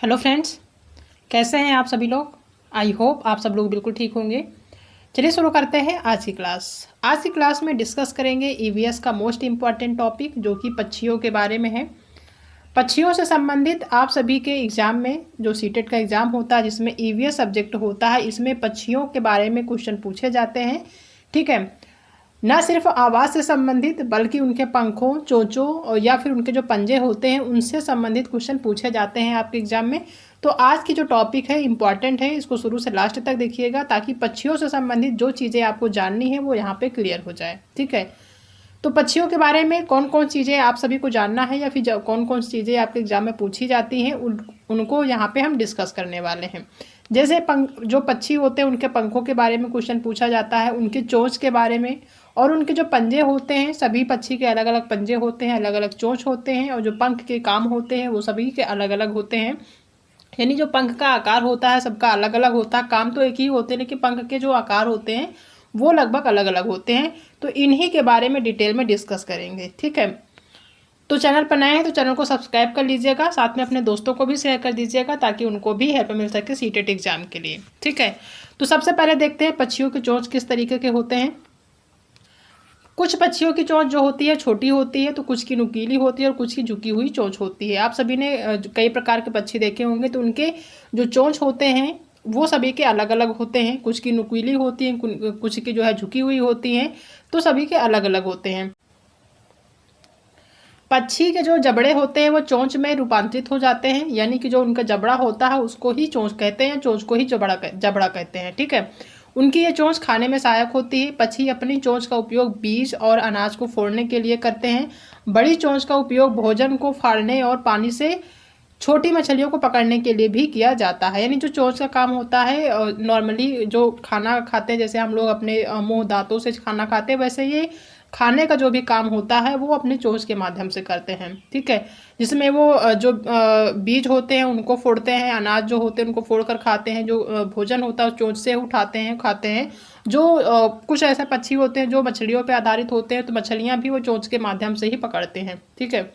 Hello friends, कैसे हैं आप सभी लोग। आई होप आप सब लोग बिल्कुल ठीक होंगे। चलिए शुरू करते हैं आज की क्लास। आज की क्लास में डिस्कस करेंगे ईवीएस का मोस्ट इम्पॉर्टेंट टॉपिक जो कि पक्षियों के बारे में है। पक्षियों से संबंधित आप सभी के एग्जाम में जो सीटेट का एग्जाम होता है जिसमें ईवीएस सब्जेक्ट होता है, इसमें पक्षियों के बारे में क्वेश्चन पूछे जाते हैं। ठीक है, न सिर्फ आवाज़ से संबंधित बल्कि उनके पंखों, चोंचों और या फिर उनके जो पंजे होते हैं उनसे संबंधित क्वेश्चन पूछे जाते हैं आपके एग्जाम में। तो आज की जो टॉपिक है इम्पॉर्टेंट है, इसको शुरू से लास्ट तक देखिएगा ताकि पक्षियों से संबंधित जो चीज़ें आपको जाननी है वो यहाँ पे क्लियर हो जाए। ठीक है, तो पक्षियों के बारे में कौन कौन चीज़ें आप सभी को जानना है या फिर कौन कौन सी चीज़ें आपके एग्जाम में पूछी जाती हैं उनको यहाँ पे हम डिस्कस करने वाले हैं। जैसे जो पक्षी होते हैं उनके पंखों के बारे में क्वेश्चन पूछा जाता है, उनकी चोंच के बारे में, और उनके जो पंजे होते हैं, सभी पक्षी के अलग अलग पंजे होते हैं, अलग अलग चोंच होते हैं, और जो पंख के काम होते हैं वो सभी के अलग अलग होते हैं। यानी जो पंख का आकार होता है सबका अलग अलग होता है, काम तो एक ही होते हैं लेकिन पंख के जो आकार होते हैं वो लगभग अलग अलग होते हैं। तो इन्हीं के बारे में डिटेल में डिस्कस करेंगे। ठीक है, तो चैनल पर नए हैं तो चैनल को सब्सक्राइब कर लीजिएगा, साथ में अपने दोस्तों को भी शेयर कर दीजिएगा ताकि उनको भी हेल्प मिल सके सीटेट एग्जाम के लिए। ठीक है, तो सबसे पहले देखते हैं पक्षियों के चोंच किस तरीके के होते हैं। कुछ पक्षियों की चोंच जो होती है छोटी होती है, तो कुछ की नुकीली होती है और कुछ की झुकी हुई चोंच होती है। आप सभी ने कई प्रकार के पक्षी देखे होंगे, तो उनके जो चोंच होते हैं वो सभी के अलग अलग होते हैं। कुछ की नुकीली होती हैं, कुछ की जो है झुकी हुई होती हैं, तो सभी के अलग अलग होते हैं। पक्षी के जो जबड़े होते हैं वो चोंच में रूपांतरित हो जाते हैं, यानी कि जो उनका जबड़ा होता है उसको ही चोंच कहते हैं, चोंच को ही जबड़ा कहते हैं। ठीक है, उनकी ये चोंच खाने में सहायक होती है। पक्षी अपनी चोंच का उपयोग बीज और अनाज को फोड़ने के लिए करते हैं। बड़ी चोंच का उपयोग भोजन को फाड़ने और पानी से छोटी मछलियों को पकड़ने के लिए भी किया जाता है। यानी जो चोंच का काम होता है, नॉर्मली जो खाना खाते हैं, जैसे हम लोग अपने मुंह दांतों से खाना खाते हैं, वैसे ये खाने का जो भी काम होता है वो अपने चोंच के माध्यम से करते हैं। ठीक है, जिसमें वो जो बीज होते हैं उनको फोड़ते हैं, अनाज जो होते हैं उनको फोड़ कर खाते हैं, जो भोजन होता है चोंच से उठाते हैं खाते हैं। जो कुछ ऐसे पक्षी होते हैं जो मछलियों पर आधारित होते हैं, तो मछलियाँ भी वो चोंच के माध्यम से ही पकड़ते हैं। ठीक है,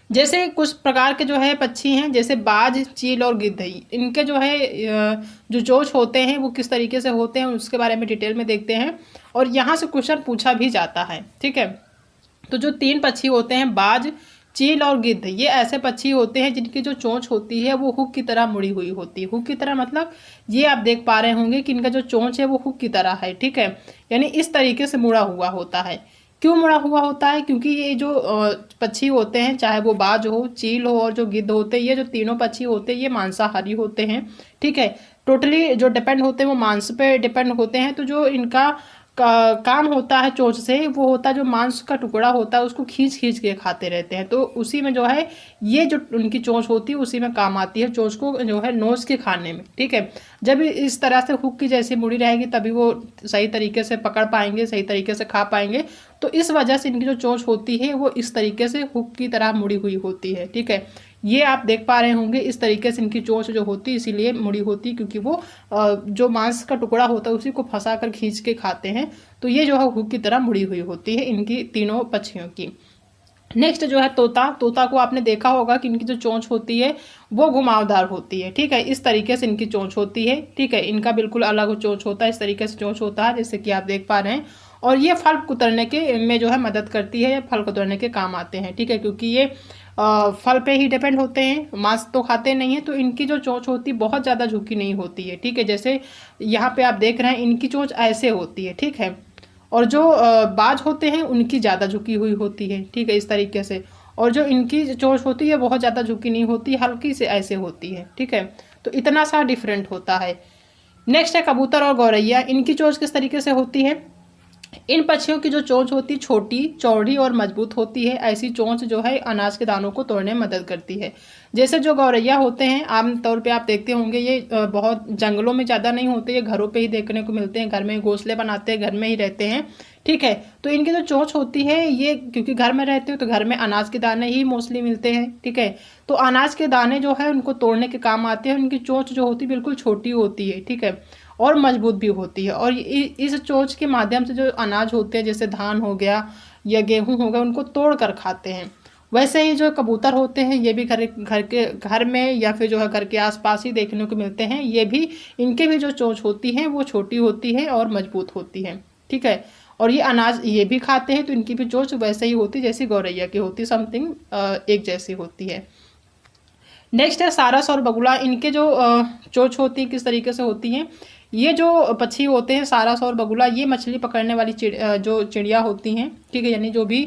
जैसे कुछ प्रकार के जो है पक्षी हैं, जैसे बाज, चील और गिद्ध, इनके जो है जो चोंच होते हैं वो किस तरीके से होते हैं उसके बारे में डिटेल में देखते हैं, और यहाँ से क्वेश्चन पूछा भी जाता है। ठीक है, तो जो तीन पक्षी होते हैं बाज, चील और गिद्ध, ये ऐसे पक्षी होते हैं जिनकी जो चोंच होती है वो हुक की तरह मुड़ी हुई होती है। हुक की तरह मतलब ये आप देख पा रहे होंगे कि इनका जो चोंच है वो हुक की तरह है। ठीक है, यानी इस तरीके से मुड़ा हुआ होता है। क्यों मुड़ा हुआ होता है? क्योंकि ये जो पक्षी होते हैं, चाहे वो बाज हो, चील हो और जो गिद्ध होते हैं, ये जो तीनों पक्षी होते हैं ये मांसाहारी होते हैं। ठीक है, टोटली जो डिपेंड होते हैं वो मांस पे डिपेंड होते हैं। तो जो इनका काम होता है चोंच से, वो होता है जो मांस का टुकड़ा होता है उसको खींच खींच के खाते रहते हैं। तो उसी में जो है ये जो उनकी चोंच होती है उसी में काम आती है, चोंच को जो है नोच के खाने में। ठीक है, जब इस तरह से हुक की जैसी मुड़ी रहेगी तभी वो सही तरीके से पकड़ पाएंगे, सही तरीके से खा पाएंगे। तो इस वजह से इनकी जो चोंच होती है वो इस तरीके से हुक की तरह मुड़ी हुई होती है। ठीक है, ये आप देख पा रहे होंगे इस तरीके से इनकी चोंच जो होती है इसीलिए मुड़ी होती है, क्योंकि वो जो मांस का टुकड़ा होता है उसी को फंसा कर खींच के खाते हैं। तो ये जो है हुक की तरह मुड़ी हुई होती है इनकी तीनों पक्षियों की। नेक्स्ट जो है तोता, तोता को आपने देखा होगा कि इनकी जो चोंच होती है वो घुमावदार होती है। ठीक है, इस तरीके से इनकी चोंच होती है। ठीक है, इनका बिल्कुल अलग चोंच होता है, इस तरीके से चोंच होता है जैसे कि आप देख पा रहे हैं। और ये फल कुतरने के में जो है मदद करती है, फल कुतरने के काम आते हैं। ठीक है, क्योंकि ये फल पे ही डिपेंड होते हैं, मांस तो खाते नहीं हैं, तो इनकी जो चोंच होती है बहुत ज़्यादा झुकी नहीं होती है। ठीक है, जैसे यहाँ पे आप देख रहे हैं इनकी चोंच ऐसे होती है। ठीक है, और जो बाज होते हैं उनकी ज़्यादा झुकी हुई होती है। ठीक है, इस तरीके से, और जो इनकी चोंच होती है बहुत ज़्यादा झुकी नहीं होती, हल्की से ऐसे होती है। ठीक है, तो इतना सा डिफरेंट होता है। नेक्स्ट है कबूतर और गौरैया, इनकी चोंच किस तरीके से होती है। इन पक्षियों की जो चोंच होती है छोटी, चौड़ी और मजबूत होती है। ऐसी चोंच जो है अनाज के दानों को तोड़ने में मदद करती है। जैसे जो गौरैया होते हैं आमतौर पे आप देखते होंगे ये बहुत जंगलों में ज़्यादा नहीं होते, ये घरों पे ही देखने को मिलते हैं, घर में घोंसले बनाते हैं, घर में ही रहते हैं। ठीक है, तो इनकी जो चोंच होती है ये क्योंकि घर में रहते हो तो घर में अनाज के दाने ही मोस्टली मिलते हैं। ठीक है, तो अनाज के दाने जो है उनको तोड़ने के काम आते हैं। उनकी चोंच जो होती है बिल्कुल छोटी होती है। ठीक है, और मजबूत भी होती है, और इस चोंच के माध्यम से जो अनाज होते हैं जैसे धान हो गया या गेहूं हो गया उनको तोड़ कर खाते हैं। वैसे ही जो कबूतर होते हैं ये भी घर में या फिर जो है घर के आसपास ही देखने को मिलते हैं। ये भी, इनके भी जो चोंच होती है वो छोटी होती है और मजबूत होती है, ठीक है। और ये अनाज ये भी खाते हैं, तो इनकी भी चोंच वैसे ही होती है जैसी गौरैया की होती, समथिंग एक जैसी होती है। नेक्स्ट है सारस और बगुला। इनके जो चोंच होती है किस तरीके से होती हैं। ये जो पक्षी होते हैं सारस और बगुला, ये मछली पकड़ने वाली जो चिड़िया होती हैं, ठीक है। यानी जो भी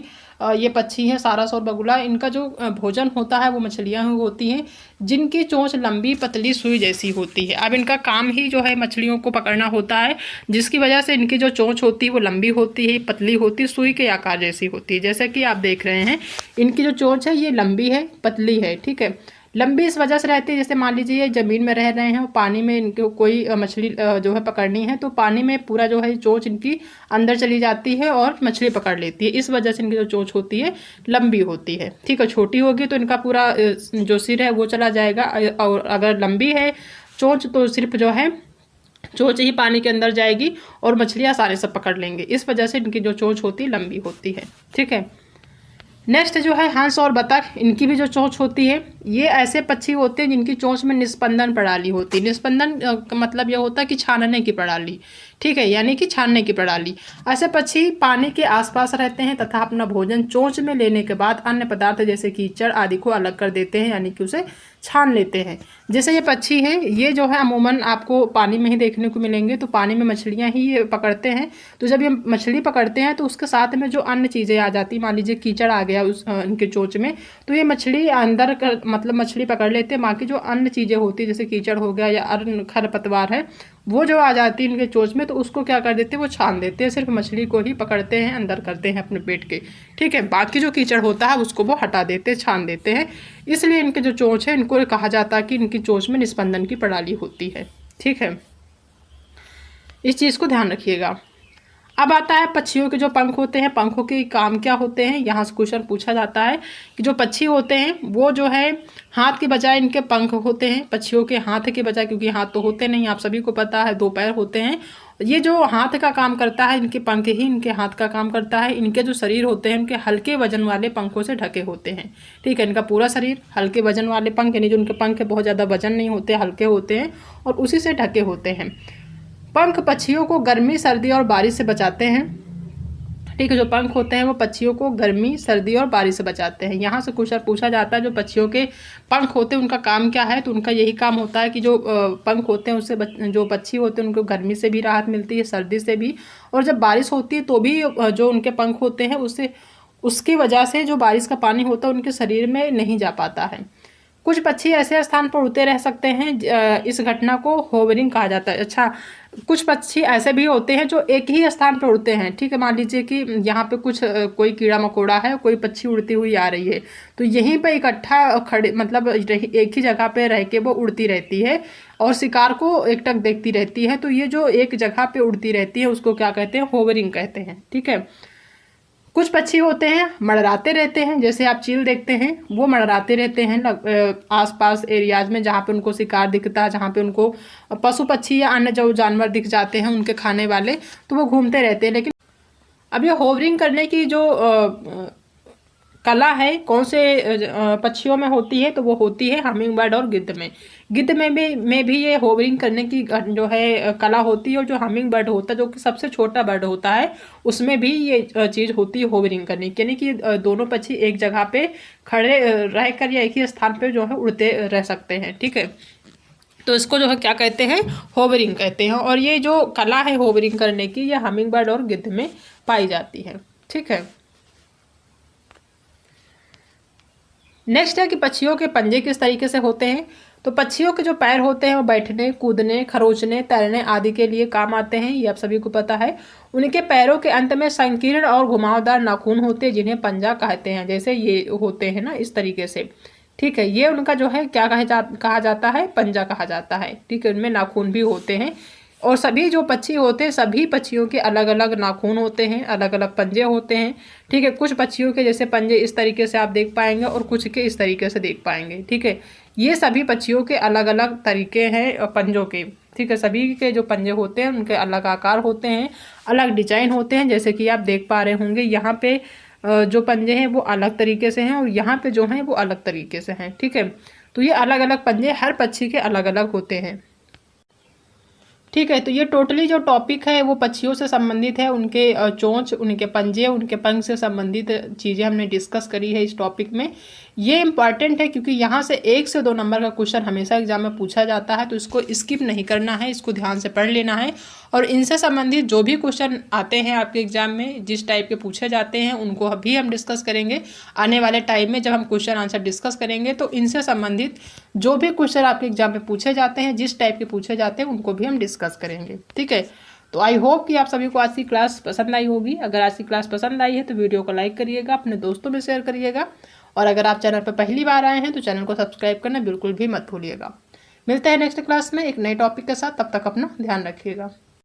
ये पक्षी हैं सारस और बगुला, इनका जो भोजन होता है वो मछलियाँ होती हैं जिनकी चोंच लंबी पतली सुई जैसी होती है। अब इनका काम ही जो है मछलियों को पकड़ना होता है, जिसकी वजह से इनकी जो चोंच होती है वो लंबी होती है, पतली होती है, सुई के आकार जैसी होती है। जैसे कि आप देख रहे हैं इनकी जो चोंच है ये लंबी है, पतली है, ठीक है। लंबी इस वजह से रहती है, जैसे मान लीजिए ये ज़मीन में रह रहे हैं और पानी में इनको कोई मछली जो है पकड़नी है, तो पानी में पूरा जो है चोंच इनकी अंदर चली जाती है और मछली पकड़ लेती है। इस वजह से इनकी जो चोंच होती है लंबी होती है, ठीक है। छोटी होगी तो इनका पूरा जो सिर है वो चला जाएगा, और अगर लंबी है चोंच तो सिर्फ जो है चोंच ही पानी के अंदर जाएगी और मछलियाँ आसानी से पकड़ लेंगे। इस वजह से इनकी जो चोंच होती है लंबी होती है, ठीक है। नेक्स्ट जो है हंस और बतख, इनकी भी जो चोंच होती है, ये ऐसे पक्षी होते हैं जिनकी चोंच में निस्पंदन प्रणाली होती है। निस्पंदन का मतलब यह होता है कि छानने की प्रणाली, ठीक है, यानी कि छानने की प्रणाली। ऐसे पक्षी पानी के आसपास रहते हैं तथा अपना भोजन चोंच में लेने के बाद अन्य पदार्थ जैसे कीचड़ आदि को अलग कर देते हैं, यानी कि उसे छान लेते हैं। जैसे ये पक्षी हैं, ये जो है अमूमन आपको पानी में ही देखने को मिलेंगे, तो पानी में मछलियाँ ही पकड़ते हैं। तो जब ये मछली पकड़ते हैं तो उसके साथ में जो अन्य चीज़ें आ जाती, मान लीजिए कीचड़ आ गया उस इनके चोंच में, तो ये मछली अंदर कर मतलब मछली पकड़ लेते हैं। बाकी जो अन्य चीज़ें होती है जैसे कीचड़ हो गया या अन्य खरपतवार है, वो जो आ जाती है इनके चोंच में, तो उसको क्या कर देते हैं, वो छान देते हैं। सिर्फ मछली को ही पकड़ते हैं, अंदर करते हैं अपने पेट के, ठीक है। बाकी जो कीचड़ होता है उसको वो हटा देते हैं, छान देते हैं। इसलिए इनके जो चोंच है इनको कहा जाता है कि इनकी चोंच में निस्पंदन की प्रणाली होती है, ठीक है। इस चीज़ को ध्यान रखिएगा। अब आता है पक्षियों के जो पंख होते हैं, पंखों के काम क्या होते हैं। यहाँ से क्वेश्चन पूछा जाता है कि जो पक्षी होते हैं वो जो है हाथ के बजाय इनके पंख होते हैं। पक्षियों के हाथ के बजाय, क्योंकि हाथ तो होते नहीं, आप सभी को पता है, दो पैर होते हैं। ये जो हाथ का काम करता है, इनके पंख ही इनके हाथ का काम करता है। इनके जो शरीर होते हैं उनके हल्के वजन वाले पंखों से ढके होते हैं, ठीक है। इनका पूरा शरीर हल्के वजन वाले पंख, यानी जो उनके पंख बहुत ज़्यादा वजन नहीं होते, हल्के होते हैं और उसी से ढके होते हैं। पंख पक्षियों को गर्मी, सर्दी और बारिश से बचाते हैं, ठीक है। जो पंख होते हैं वो पक्षियों को गर्मी, सर्दी और बारिश से बचाते हैं। यहाँ से क्वेश्चन पूछा जाता है जो पक्षियों के पंख होते हैं उनका काम क्या है, तो उनका यही काम होता है कि जो पंख होते हैं उससे जो पक्षी होते हैं उनको गर्मी से भी राहत मिलती है, सर्दी से भी, और जब बारिश होती है तो भी जो उनके पंख होते हैं उससे उसकी वजह से जो बारिश का पानी होता है उनके शरीर में नहीं जा पाता है। कुछ पक्षी ऐसे स्थान पर उड़ते रह सकते हैं, इस घटना को होवरिंग कहा जाता है। अच्छा, कुछ पक्षी ऐसे भी होते हैं जो एक ही स्थान पर उड़ते हैं, ठीक है। मान लीजिए कि यहाँ पे कुछ कोई कीड़ा मकोड़ा है, कोई पक्षी उड़ती हुई आ रही है, तो यहीं पे इकट्ठा खड़े मतलब एक ही जगह पे रह के वो उड़ती रहती है और शिकार को एकटक देखती रहती है। तो ये जो एक जगह पे उड़ती रहती है उसको क्या कहते हैं, होवरिंग कहते हैं, ठीक है। कुछ पक्षी होते हैं मंडराते रहते हैं, जैसे आप चील देखते हैं वो मंडराते रहते हैं आसपास एरियाज में जहाँ पे उनको शिकार दिखता है, जहाँ पे उनको पशु पक्षी या अन्य जो जानवर दिख जाते हैं उनके खाने वाले, तो वो घूमते रहते हैं। लेकिन अब ये होवरिंग करने की जो कला है कौन से पक्षियों में होती है, तो वो होती है हमिंग बर्ड और गिद्ध में। गिद्ध में भी ये होवरिंग करने की जो है कला होती है, और जो हमिंग बर्ड होता है जो कि सबसे छोटा बर्ड होता है उसमें भी ये चीज़ होती है होवरिंग करने की, यानी कि दोनों पक्षी एक जगह पे खड़े रहकर या एक ही स्थान पे जो है उड़ते रह सकते हैं, ठीक है। तो इसको जो है क्या कहते हैं, होवरिंग कहते हैं। और ये जो कला है होवरिंग करने की, ये हमिंग बर्ड और गिद्ध में पाई जाती है, ठीक है। नेक्स्ट है कि पक्षियों के पंजे किस तरीके से होते हैं। तो पक्षियों के जो पैर होते हैं वो बैठने, कूदने, खरोचने, तैरने आदि के लिए काम आते हैं, ये आप सभी को पता है। उनके पैरों के अंत में संकीर्ण और घुमावदार नाखून होते हैं जिन्हें पंजा कहते हैं, जैसे ये होते हैं ना इस तरीके से, ठीक है। ये उनका जो है क्या कहा जाता है, पंजा कहा जाता है, ठीक है। उनमें नाखून भी होते हैं। और सभी जो पक्षी होते हैं सभी पक्षियों के अलग अलग नाखून होते हैं, अलग अलग पंजे होते हैं, ठीक है। कुछ पक्षियों के जैसे पंजे इस तरीके से आप देख पाएंगे और कुछ के इस तरीके से देख पाएंगे, ठीक है। ये सभी पक्षियों के अलग अलग तरीके हैं पंजों के, ठीक है। सभी के जो पंजे होते हैं उनके अलग आकार होते हैं, अलग डिजाइन होते हैं, जैसे कि आप देख पा रहे होंगे यहाँ पे जो पंजे हैं वो अलग तरीके से हैं और यहाँ पे जो हैं वो अलग तरीके से हैं, ठीक है। तो ये अलग अलग पंजे हर पक्षी के अलग अलग होते हैं, ठीक है। तो ये टोटली जो टॉपिक है वो पक्षियों से संबंधित है, उनके चोंच, उनके पंजे, उनके पंख से संबंधित चीज़ें हमने डिस्कस करी है इस टॉपिक में। ये इंपॉर्टेंट है क्योंकि यहाँ से 1 से 2 नंबर का क्वेश्चन हमेशा एग्जाम में पूछा जाता है, तो इसको स्किप नहीं करना है, इसको ध्यान से पढ़ लेना है। और इनसे संबंधित जो भी क्वेश्चन आते हैं आपके एग्जाम में, जिस टाइप के पूछे जाते हैं, उनको भी हम डिस्कस करेंगे आने वाले टाइम में। जब हम क्वेश्चन आंसर डिस्कस करेंगे तो इनसे संबंधित जो भी क्वेश्चन आपके एग्जाम में पूछे जाते हैं, जिस टाइप के पूछे जाते हैं, उनको भी हम डिस्कस करेंगे, ठीक है। तो आई होप कि आप सभी को आज की क्लास पसंद आई होगी। अगर आज की क्लास पसंद आई है तो वीडियो को लाइक करिएगा, अपने दोस्तों में शेयर करिएगा, और अगर आप चैनल पर पहली बार आए हैं तो चैनल को सब्सक्राइब करना बिल्कुल भी मत भूलिएगा। मिलते हैं नेक्स्ट क्लास में एक नए टॉपिक के साथ, तब तक अपना ध्यान रखिएगा।